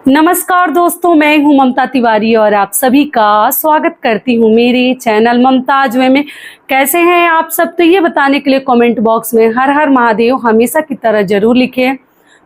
नमस्कार दोस्तों, मैं हूं ममता तिवारी और आप सभी का स्वागत करती हूं मेरे चैनल ममताज में। कैसे हैं आप सब? तो ये बताने के लिए कमेंट बॉक्स में हर हर महादेव हमेशा की तरह जरूर लिखें।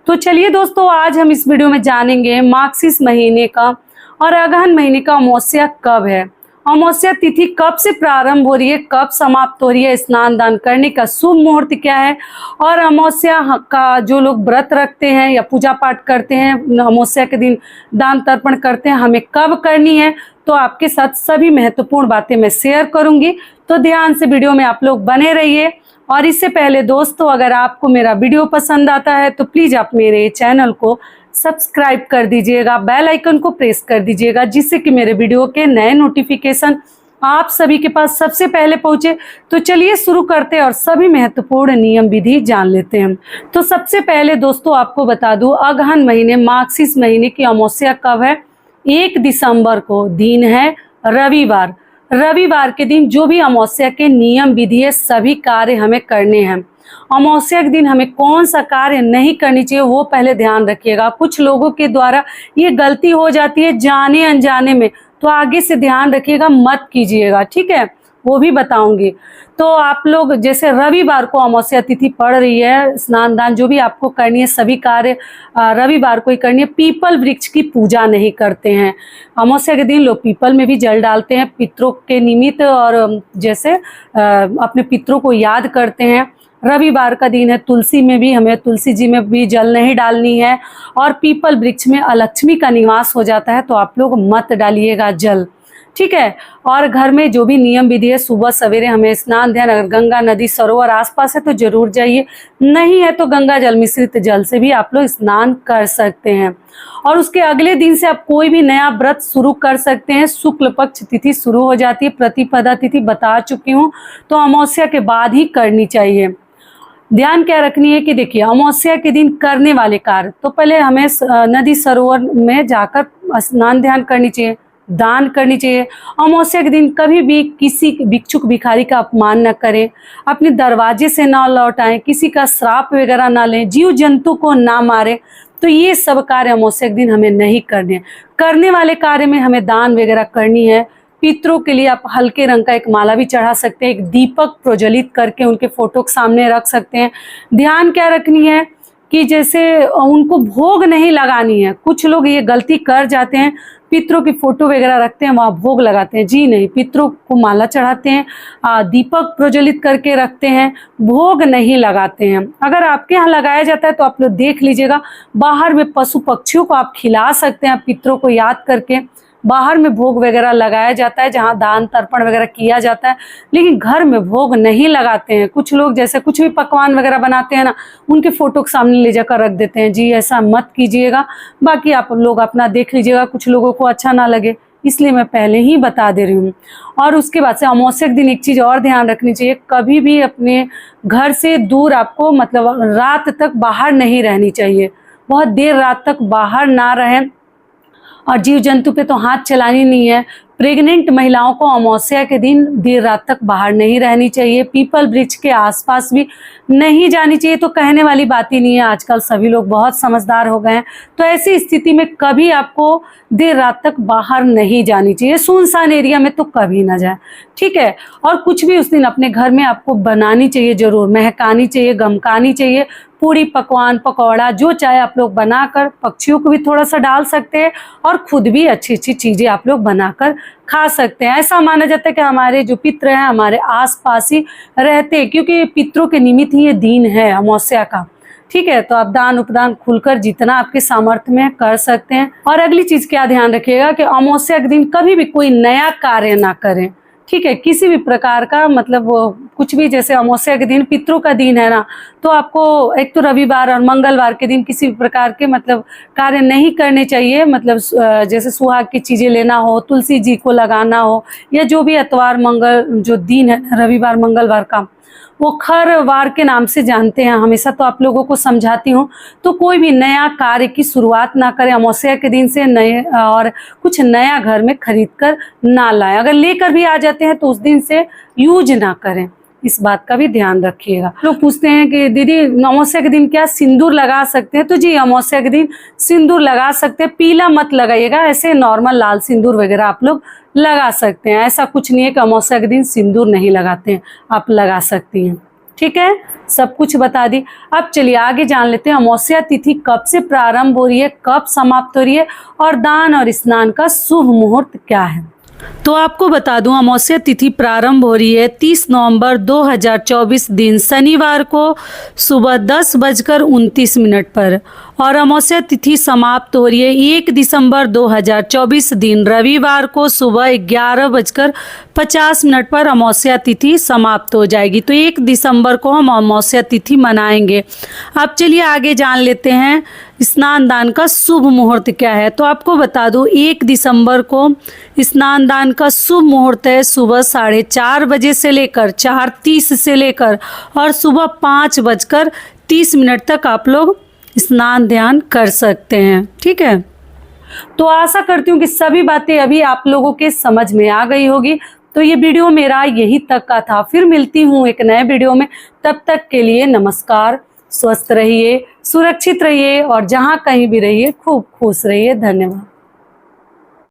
तो चलिए दोस्तों, आज हम इस वीडियो में जानेंगे मार्गशीर्ष महीने का और अगहन महीने का अमावस्या कब है, अमावस्या तिथि कब से प्रारंभ हो रही है, कब समाप्त हो रही है, स्नान दान करने का शुभ मुहूर्त क्या है, और अमावस्या का जो लोग व्रत रखते हैं या पूजा पाठ करते हैं, अमावस्या के दिन दान तर्पण करते हैं, हमें कब करनी है। तो आपके साथ सभी महत्वपूर्ण बातें मैं शेयर करूंगी, तो ध्यान से वीडियो में आप लोग बने रहिए। और इससे पहले दोस्तों, अगर आपको मेरा वीडियो पसंद आता है तो प्लीज़ आप मेरे चैनल को सब्सक्राइब कर दीजिएगा, बेल आइकन को प्रेस कर दीजिएगा, जिससे कि मेरे वीडियो के नए नोटिफिकेशन आप सभी के पास सबसे पहले पहुंचे। तो चलिए शुरू करते हैं और सभी महत्वपूर्ण नियम विधि जान लेते हैं। तो सबसे पहले दोस्तों आपको बता दूं, अगहन महीने मार्गशीर्ष महीने की अमावस्या कब है। 1 दिसंबर को दिन है रविवार। रविवार के दिन जो भी अमावस्या के नियम विधि है सभी कार्य हमें करने हैं। अमावस्या के दिन हमें कौन सा कार्य नहीं करनी चाहिए वो पहले ध्यान रखिएगा। कुछ लोगों के द्वारा ये गलती हो जाती है जाने अनजाने में, तो आगे से ध्यान रखिएगा, मत कीजिएगा, ठीक है, वो भी बताऊंगी। तो आप लोग जैसे रविवार को अमावस्या तिथि पड़ रही है, स्नान दान जो भी आपको करनी है सभी कार्य रविवार को ही करनी है। पीपल वृक्ष की पूजा नहीं करते हैं। अमावस्या के दिन लोग पीपल में भी जल डालते हैं पितरों के निमित्त, और जैसे अपने पितरों को याद करते हैं। रविवार का दिन है, तुलसी में भी हमें तुलसी जी में भी जल नहीं डालनी है, और पीपल वृक्ष में अलक्ष्मी का निवास हो जाता है, तो आप लोग मत डालिएगा जल, ठीक है। और घर में जो भी नियम विधि है, सुबह सवेरे हमें स्नान ध्यान, अगर गंगा नदी सरोवर आसपास है तो जरूर जाइए, नहीं है तो गंगा जल मिश्रित जल से भी आप लोग स्नान कर सकते हैं। और उसके अगले दिन से आप कोई भी नया व्रत शुरू कर सकते हैं। शुक्ल पक्ष तिथि शुरू हो जाती है, प्रतिपदा तिथि बता चुकी हूँ, तो अमावस्या के बाद ही करनी चाहिए। ध्यान क्या रखनी है कि देखिए, अमावस्या के दिन करने वाले कार्य, तो पहले हमें नदी सरोवर में जाकर स्नान ध्यान करनी चाहिए, दान करनी चाहिए। अमावस्या के दिन कभी भी किसी भिक्षुक भिखारी का अपमान न करें, अपने दरवाजे से ना लौटाएं, किसी का श्राप वगैरह ना लें, जीव जंतु को ना मारें। तो ये सब कार्य अमावस्या के दिन हमें नहीं करने। करने वाले कार्य में हमें दान वगैरह करनी है। पितरों के लिए आप हल्के रंग का एक माला भी चढ़ा सकते हैं, एक दीपक प्रज्वलित करके उनके फोटो के सामने रख सकते हैं। ध्यान क्या रखनी है कि जैसे उनको भोग नहीं लगानी है। कुछ लोग ये गलती कर जाते हैं, पितरों की फोटो वगैरह रखते हैं, वहाँ भोग लगाते हैं। जी नहीं, पितरों को माला चढ़ाते हैं, दीपक प्रज्वलित करके रखते हैं, भोग नहीं लगाते हैं। अगर आपके यहाँ लगाया जाता है तो आप लोग देख लीजिएगा, बाहर में पशु पक्षियों को आप खिला सकते हैं, पितरों को याद करके। बाहर में भोग वगैरह लगाया जाता है जहाँ दान तर्पण वगैरह किया जाता है, लेकिन घर में भोग नहीं लगाते हैं। कुछ लोग जैसे कुछ भी पकवान वगैरह बनाते हैं ना, उनके फोटो के सामने ले जाकर रख देते हैं। जी ऐसा मत कीजिएगा। बाकी आप लोग अपना देख लीजिएगा, कुछ लोगों को अच्छा ना लगे, इसलिए मैं पहले ही बता दे रही हूँ। और उसके बाद से अमावस्या के दिन एक चीज़ और ध्यान रखनी चाहिए, कभी भी अपने घर से दूर आपको मतलब रात तक बाहर नहीं रहनी चाहिए। बहुत देर रात तक बाहर ना रहें, और जीव जंतु पे तो हाथ चलानी नहीं है। प्रेग्नेंट महिलाओं को अमावस्या के दिन देर रात तक बाहर नहीं रहनी चाहिए, पीपल वृक्ष के आसपास भी नहीं जानी चाहिए। तो कहने वाली बात ही नहीं है, आजकल सभी लोग बहुत समझदार हो गए हैं। तो ऐसी स्थिति में कभी आपको देर रात तक बाहर नहीं जानी चाहिए, सुनसान एरिया में तो कभी ना जाए, ठीक है। और कुछ भी उस दिन अपने घर में आपको बनानी चाहिए, जरूर महकानी चाहिए, गमकानी चाहिए। पूरी पकवान पकौड़ा जो चाहे आप लोग बनाकर पक्षियों को भी थोड़ा सा डाल सकते हैं, और खुद भी अच्छी अच्छी चीज़ें आप लोग बनाकर खा सकते हैं। ऐसा माना जाता है कि हमारे जो पितृ हैं हमारे आसपास ही रहते हैं, क्योंकि पितरों के निमित्त ही ये दिन है अमावस्या का, ठीक है। तो आप दान उपदान खुलकर जितना आपके सामर्थ्य में कर सकते हैं। और अगली चीज़ क्या ध्यान रखिएगा कि अमावस्या के दिन कभी भी कोई नया कार्य ना करें, ठीक है। किसी भी प्रकार का मतलब कुछ भी, जैसे अमावस्या के दिन पितरों का दिन है ना, तो आपको एक तो रविवार और मंगलवार के दिन किसी भी प्रकार के मतलब कार्य नहीं करने चाहिए। मतलब जैसे सुहाग की चीज़ें लेना हो, तुलसी जी को लगाना हो, या जो भी इतवार मंगल जो दिन है रविवार मंगलवार का, वो खरवार के नाम से जानते हैं, हमेशा तो आप लोगों को समझाती हूँ। तो कोई भी नया कार्य की शुरुआत ना करें अमावस्या के दिन से, नए और कुछ नया घर में खरीद कर ना लाएं। अगर लेकर भी आ जाते हैं तो उस दिन से यूज ना करें, इस बात का भी ध्यान रखिएगा। लोग पूछते हैं कि दीदी अमावस्या के दिन क्या सिंदूर लगा सकते हैं? तो जी, अमावस्या के दिन सिंदूर लगा सकते हैं। पीला मत लगाइएगा, ऐसे नॉर्मल लाल सिंदूर वगैरह आप लोग लगा सकते हैं। ऐसा कुछ नहीं है कि अमावस्या के दिन सिंदूर नहीं लगाते हैं, आप लगा सकती हैं। ठीक है, सब कुछ बता दी। अब चलिए आगे जान लेते हैं अमावस्या तिथि कब से प्रारंभ हो रही है, कब समाप्त हो रही है, और दान और स्नान का शुभ मुहूर्त क्या है। तो आपको बता दूं, अमावस्या तिथि प्रारंभ हो रही है 30 नवंबर 2024 दिन शनिवार को सुबह 10:29 पर, और अमावस्या तिथि समाप्त हो रही है 1 दिसंबर 2024 दिन रविवार को सुबह 11:50 पर अमावस्या तिथि समाप्त हो जाएगी। तो 1 दिसंबर को हम अमावस्या तिथि मनाएंगे। अब चलिए आगे जान लेते हैं स्नान दान का शुभ मुहूर्त क्या है। तो आपको बता दूं, 1 दिसंबर को स्नान दान का शुभ मुहूर्त है सुबह 4:30 बजे से लेकर 4:30 से लेकर और सुबह 5:30 तक आप लोग स्नान ध्यान कर सकते हैं। ठीक है, तो आशा करती हूँ कि सभी बातें अभी आप लोगों के समझ में आ गई होगी। तो ये वीडियो मेरा यही तक का था, फिर मिलती हूँ एक नए वीडियो में। तब तक के लिए नमस्कार, स्वस्थ रहिए, सुरक्षित रहिए और जहाँ कहीं भी रहिए खूब खुश रहिए। धन्यवाद।